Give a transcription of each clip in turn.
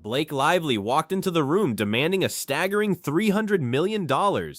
Blake Lively walked into the room demanding a staggering $300 million,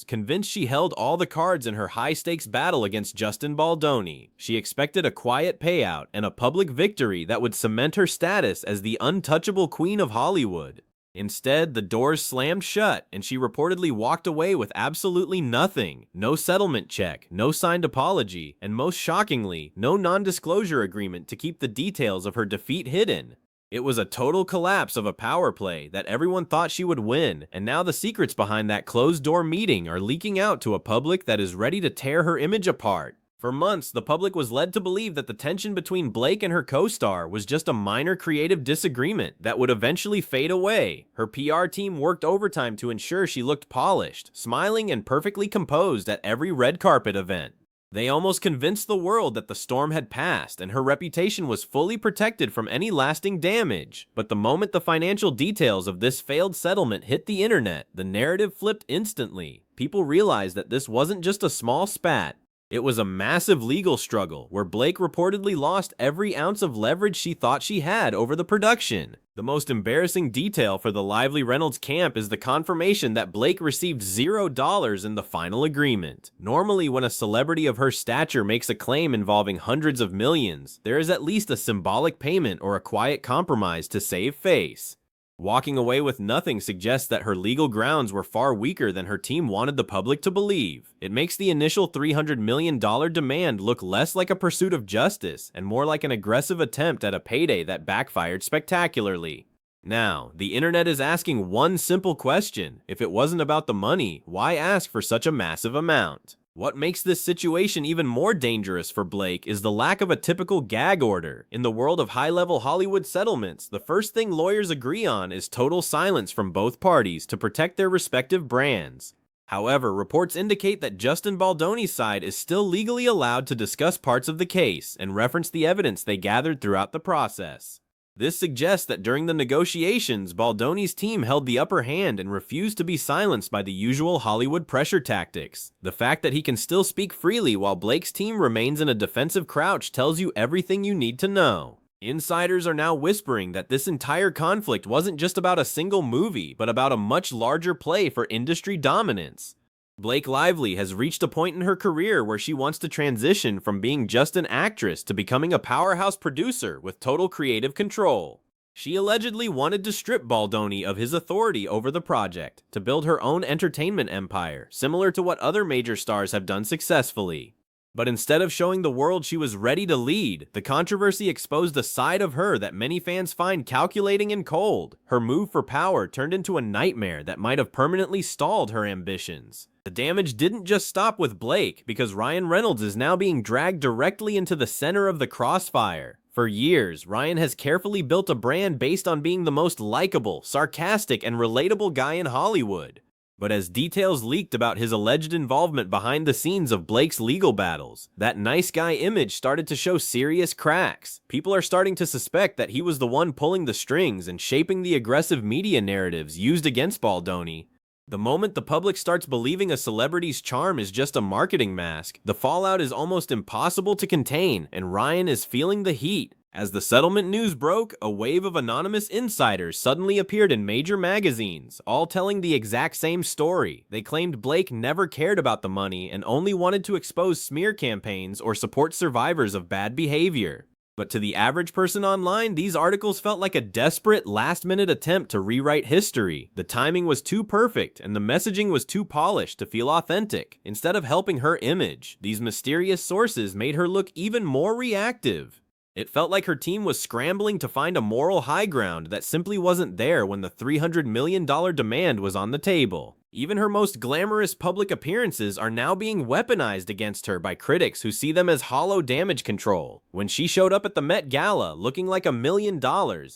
convinced she held all the cards in her high-stakes battle against Justin Baldoni. She expected a quiet payout and a public victory that would cement her status as the untouchable queen of Hollywood. Instead, the doors slammed shut, and she reportedly walked away with absolutely nothing. No settlement check, no signed apology, and most shockingly, no non-disclosure agreement to keep the details of her defeat hidden. It was a total collapse of a power play that everyone thought she would win, and now the secrets behind that closed-door meeting are leaking out to a public that is ready to tear her image apart. For months, the public was led to believe that the tension between Blake and her co-star was just a minor creative disagreement that would eventually fade away. Her PR team worked overtime to ensure she looked polished, smiling and perfectly composed at every red carpet event. They almost convinced the world that the storm had passed and her reputation was fully protected from any lasting damage. But the moment the financial details of this failed settlement hit the internet, the narrative flipped instantly. People realized that this wasn't just a small spat. It was a massive legal struggle where Blake reportedly lost every ounce of leverage she thought she had over the production. The most embarrassing detail for the Lively Reynolds camp is the confirmation that Blake received $0 in the final agreement. Normally, when a celebrity of her stature makes a claim involving hundreds of millions, there is at least a symbolic payment or a quiet compromise to save face. Walking away with nothing suggests that her legal grounds were far weaker than her team wanted the public to believe. It makes the initial $300 million demand look less like a pursuit of justice and more like an aggressive attempt at a payday that backfired spectacularly. Now, the internet is asking one simple question. If it wasn't about the money, why ask for such a massive amount? What makes this situation even more dangerous for Blake is the lack of a typical gag order. In the world of high-level Hollywood settlements, the first thing lawyers agree on is total silence from both parties to protect their respective brands. However, reports indicate that Justin Baldoni's side is still legally allowed to discuss parts of the case and reference the evidence they gathered throughout the process. This suggests that during the negotiations, Baldoni's team held the upper hand and refused to be silenced by the usual Hollywood pressure tactics. The fact that he can still speak freely while Blake's team remains in a defensive crouch tells you everything you need to know. Insiders are now whispering that this entire conflict wasn't just about a single movie, but about a much larger play for industry dominance. Blake Lively has reached a point in her career where she wants to transition from being just an actress to becoming a powerhouse producer with total creative control. She allegedly wanted to strip Baldoni of his authority over the project, to build her own entertainment empire, similar to what other major stars have done successfully. But instead of showing the world she was ready to lead, the controversy exposed a side of her that many fans find calculating and cold. Her move for power turned into a nightmare that might have permanently stalled her ambitions. The damage didn't just stop with Blake, because Ryan Reynolds is now being dragged directly into the center of the crossfire. For years, Ryan has carefully built a brand based on being the most likable, sarcastic, and relatable guy in Hollywood. But as details leaked about his alleged involvement behind the scenes of Blake's legal battles, that nice guy image started to show serious cracks. People are starting to suspect that he was the one pulling the strings and shaping the aggressive media narratives used against Baldoni. The moment the public starts believing a celebrity's charm is just a marketing mask, the fallout is almost impossible to contain, and Ryan is feeling the heat. As the settlement news broke, a wave of anonymous insiders suddenly appeared in major magazines, all telling the exact same story. They claimed Blake never cared about the money and only wanted to expose smear campaigns or support survivors of bad behavior. But to the average person online, these articles felt like a desperate, last-minute attempt to rewrite history. The timing was too perfect, and the messaging was too polished to feel authentic. Instead of helping her image, these mysterious sources made her look even more reactive. It felt like her team was scrambling to find a moral high ground that simply wasn't there when the $300 million demand was on the table. Even her most glamorous public appearances are now being weaponized against her by critics who see them as hollow damage control. When she showed up at the Met Gala looking like $1 million,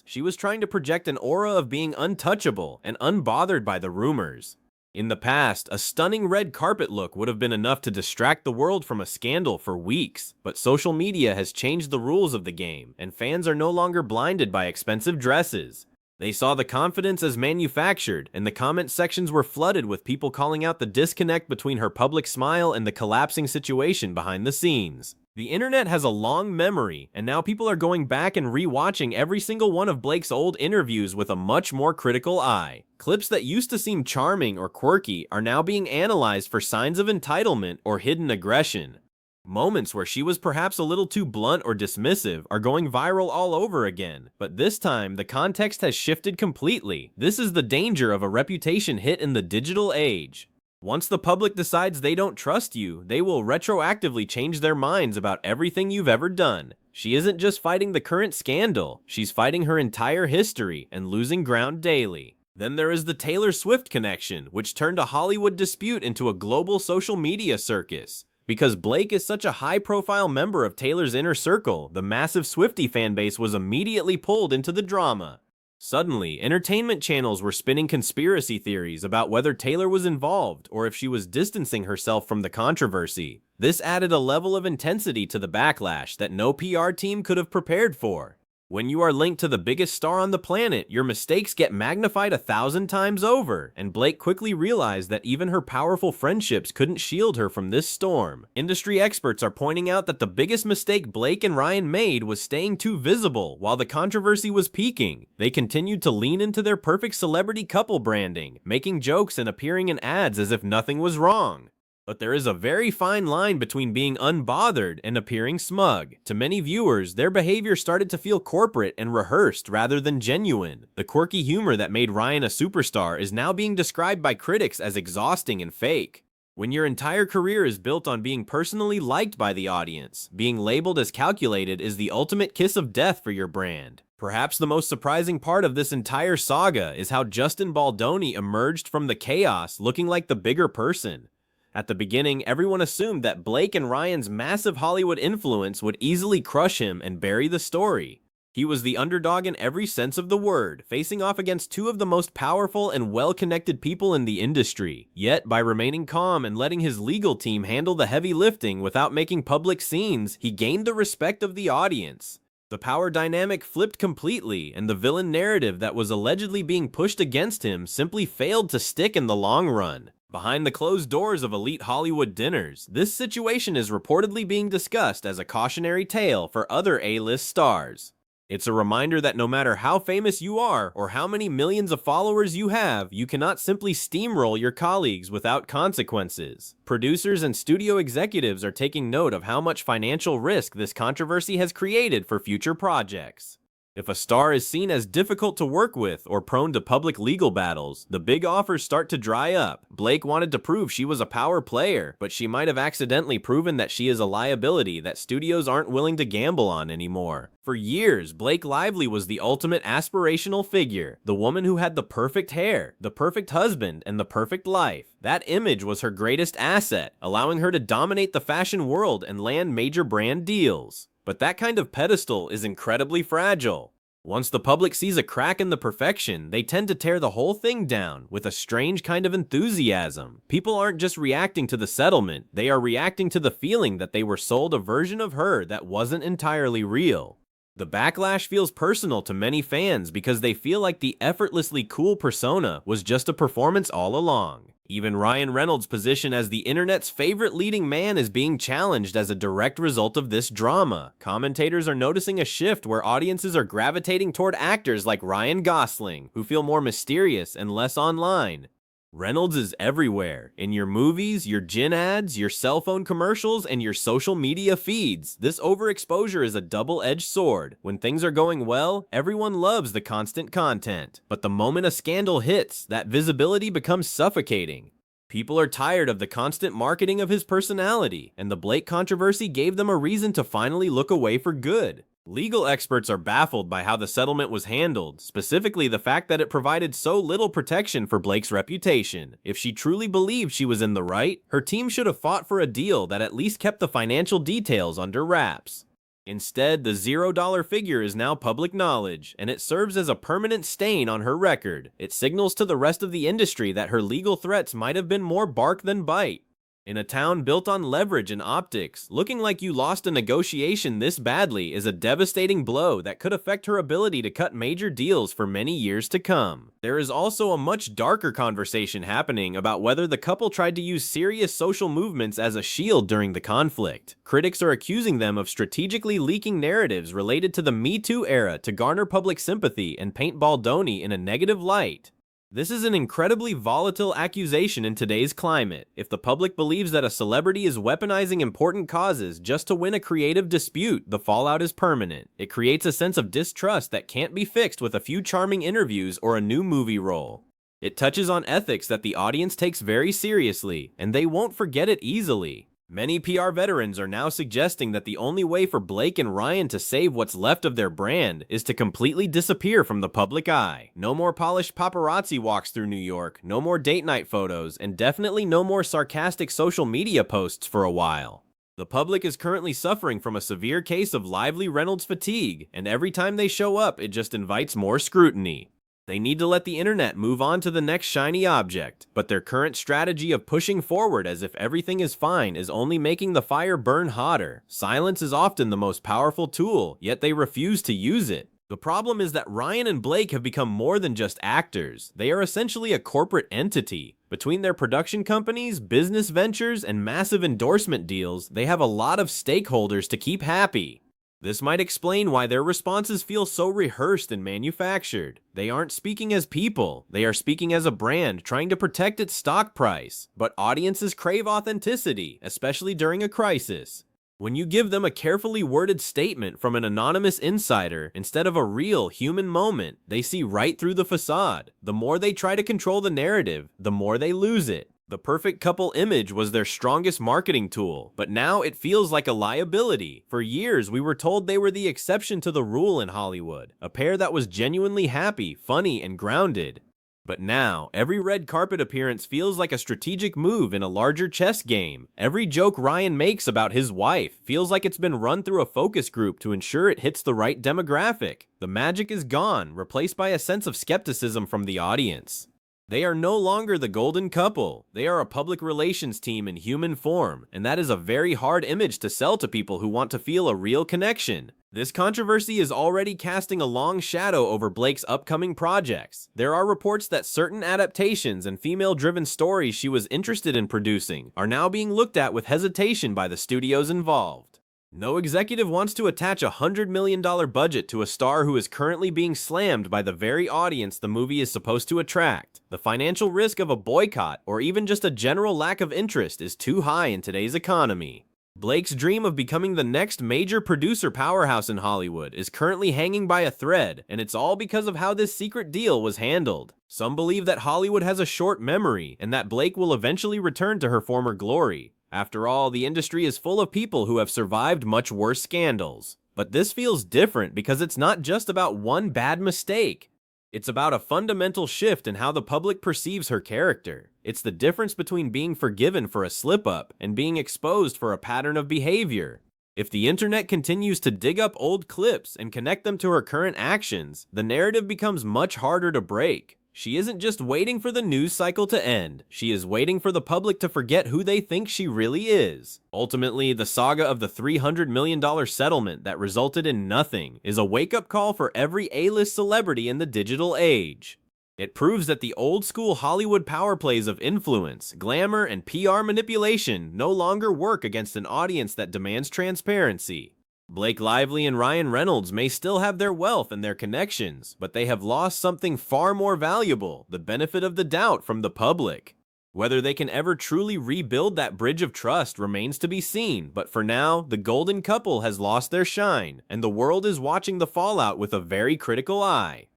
she was trying to project an aura of being untouchable and unbothered by the rumors. In the past, a stunning red carpet look would have been enough to distract the world from a scandal for weeks, but social media has changed the rules of the game, and fans are no longer blinded by expensive dresses. They saw the confidence as manufactured, and the comment sections were flooded with people calling out the disconnect between her public smile and the collapsing situation behind the scenes. The internet has a long memory, and now people are going back and rewatching every single one of Blake's old interviews with a much more critical eye. Clips that used to seem charming or quirky are now being analyzed for signs of entitlement or hidden aggression. Moments where she was perhaps a little too blunt or dismissive are going viral all over again, but this time the context has shifted completely. This is the danger of a reputation hit in the digital age. Once the public decides they don't trust you, they will retroactively change their minds about everything you've ever done. She isn't just fighting the current scandal, she's fighting her entire history and losing ground daily. Then there is the Taylor Swift connection, which turned a Hollywood dispute into a global social media circus. Because Blake is such a high-profile member of Taylor's inner circle, the massive Swiftie fanbase was immediately pulled into the drama. Suddenly, entertainment channels were spinning conspiracy theories about whether Taylor was involved or if she was distancing herself from the controversy. This added a level of intensity to the backlash that no PR team could have prepared for. When you are linked to the biggest star on the planet, your mistakes get magnified 1,000 times over, and Blake quickly realized that even her powerful friendships couldn't shield her from this storm. Industry experts are pointing out that the biggest mistake Blake and Ryan made was staying too visible while the controversy was peaking. They continued to lean into their perfect celebrity couple branding, making jokes and appearing in ads as if nothing was wrong. But there is a very fine line between being unbothered and appearing smug. To many viewers, their behavior started to feel corporate and rehearsed rather than genuine. The quirky humor that made Ryan a superstar is now being described by critics as exhausting and fake. When your entire career is built on being personally liked by the audience, being labeled as calculated is the ultimate kiss of death for your brand. Perhaps the most surprising part of this entire saga is how Justin Baldoni emerged from the chaos looking like the bigger person. At the beginning, everyone assumed that Blake and Ryan's massive Hollywood influence would easily crush him and bury the story. He was the underdog in every sense of the word, facing off against two of the most powerful and well-connected people in the industry. Yet, by remaining calm and letting his legal team handle the heavy lifting without making public scenes, he gained the respect of the audience. The power dynamic flipped completely, and the villain narrative that was allegedly being pushed against him simply failed to stick in the long run. Behind the closed doors of elite Hollywood dinners, this situation is reportedly being discussed as a cautionary tale for other A-list stars. It's a reminder that no matter how famous you are or how many millions of followers you have, you cannot simply steamroll your colleagues without consequences. Producers and studio executives are taking note of how much financial risk this controversy has created for future projects. If a star is seen as difficult to work with or prone to public legal battles, the big offers start to dry up. Blake wanted to prove she was a power player, but she might have accidentally proven that she is a liability that studios aren't willing to gamble on anymore. For years, Blake Lively was the ultimate aspirational figure, the woman who had the perfect hair, the perfect husband, and the perfect life. That image was her greatest asset, allowing her to dominate the fashion world and land major brand deals. But that kind of pedestal is incredibly fragile. Once the public sees a crack in the perfection, they tend to tear the whole thing down with a strange kind of enthusiasm. People aren't just reacting to the settlement, they are reacting to the feeling that they were sold a version of her that wasn't entirely real. The backlash feels personal to many fans because they feel like the effortlessly cool persona was just a performance all along. Even Ryan Reynolds' position as the internet's favorite leading man is being challenged as a direct result of this drama. Commentators are noticing a shift where audiences are gravitating toward actors like Ryan Gosling, who feel more mysterious and less online. Reynolds is everywhere, in your movies, your gin ads, your cell phone commercials, and your social media feeds. This overexposure is a double-edged sword. When things are going well, everyone loves the constant content. But the moment a scandal hits, that visibility becomes suffocating. People are tired of the constant marketing of his personality, and the Blake controversy gave them a reason to finally look away for good. Legal experts are baffled by how the settlement was handled, specifically the fact that it provided so little protection for Blake's reputation. If she truly believed she was in the right, her team should have fought for a deal that at least kept the financial details under wraps. Instead, the $0 figure is now public knowledge, and it serves as a permanent stain on her record. It signals to the rest of the industry that her legal threats might have been more bark than bite. In a town built on leverage and optics, looking like you lost a negotiation this badly is a devastating blow that could affect her ability to cut major deals for many years to come. There is also a much darker conversation happening about whether the couple tried to use serious social movements as a shield during the conflict. Critics are accusing them of strategically leaking narratives related to the Me Too era to garner public sympathy and paint Baldoni in a negative light. This is an incredibly volatile accusation in today's climate. If the public believes that a celebrity is weaponizing important causes just to win a creative dispute, the fallout is permanent. It creates a sense of distrust that can't be fixed with a few charming interviews or a new movie role. It touches on ethics that the audience takes very seriously, and they won't forget it easily. Many PR veterans are now suggesting that the only way for Blake and Ryan to save what's left of their brand is to completely disappear from the public eye. No more polished paparazzi walks through New York, no more date night photos, and definitely no more sarcastic social media posts for a while. The public is currently suffering from a severe case of lively Reynolds fatigue, and every time they show up, it just invites more scrutiny. They need to let the internet move on to the next shiny object, but their current strategy of pushing forward as if everything is fine is only making the fire burn hotter. Silence is often the most powerful tool, yet they refuse to use it. The problem is that Ryan and Blake have become more than just actors. They are essentially a corporate entity. Between their production companies, business ventures, and massive endorsement deals, they have a lot of stakeholders to keep happy. This might explain why their responses feel so rehearsed and manufactured. They aren't speaking as people, they are speaking as a brand trying to protect its stock price. But audiences crave authenticity, especially during a crisis. When you give them a carefully worded statement from an anonymous insider instead of a real human moment, they see right through the facade. The more they try to control the narrative, the more they lose it. The perfect couple image was their strongest marketing tool, but now it feels like a liability. For years, we were told they were the exception to the rule in Hollywood, a pair that was genuinely happy, funny, and grounded. But now, every red carpet appearance feels like a strategic move in a larger chess game. Every joke Ryan makes about his wife feels like it's been run through a focus group to ensure it hits the right demographic. The magic is gone, replaced by a sense of skepticism from the audience. They are no longer the golden couple. They are a public relations team in human form, and that is a very hard image to sell to people who want to feel a real connection. This controversy is already casting a long shadow over Blake's upcoming projects. There are reports that certain adaptations and female-driven stories she was interested in producing are now being looked at with hesitation by the studios involved. No executive wants to attach a $100 million budget to a star who is currently being slammed by the very audience the movie is supposed to attract. The financial risk of a boycott, or even just a general lack of interest, is too high in today's economy. Blake's dream of becoming the next major producer powerhouse in Hollywood is currently hanging by a thread, and it's all because of how this secret deal was handled. Some believe that Hollywood has a short memory, and that Blake will eventually return to her former glory. After all, the industry is full of people who have survived much worse scandals. But this feels different because it's not just about one bad mistake. It's about a fundamental shift in how the public perceives her character. It's the difference between being forgiven for a slip-up and being exposed for a pattern of behavior. If the internet continues to dig up old clips and connect them to her current actions, the narrative becomes much harder to break. She isn't just waiting for the news cycle to end, she is waiting for the public to forget who they think she really is. Ultimately, the saga of the $300 million settlement that resulted in nothing is a wake-up call for every A-list celebrity in the digital age. It proves that the old-school Hollywood power plays of influence, glamour, and PR manipulation no longer work against an audience that demands transparency. Blake Lively and Ryan Reynolds may still have their wealth and their connections, but they have lost something far more valuable, the benefit of the doubt from the public. Whether they can ever truly rebuild that bridge of trust remains to be seen, but for now, the golden couple has lost their shine, and the world is watching the fallout with a very critical eye.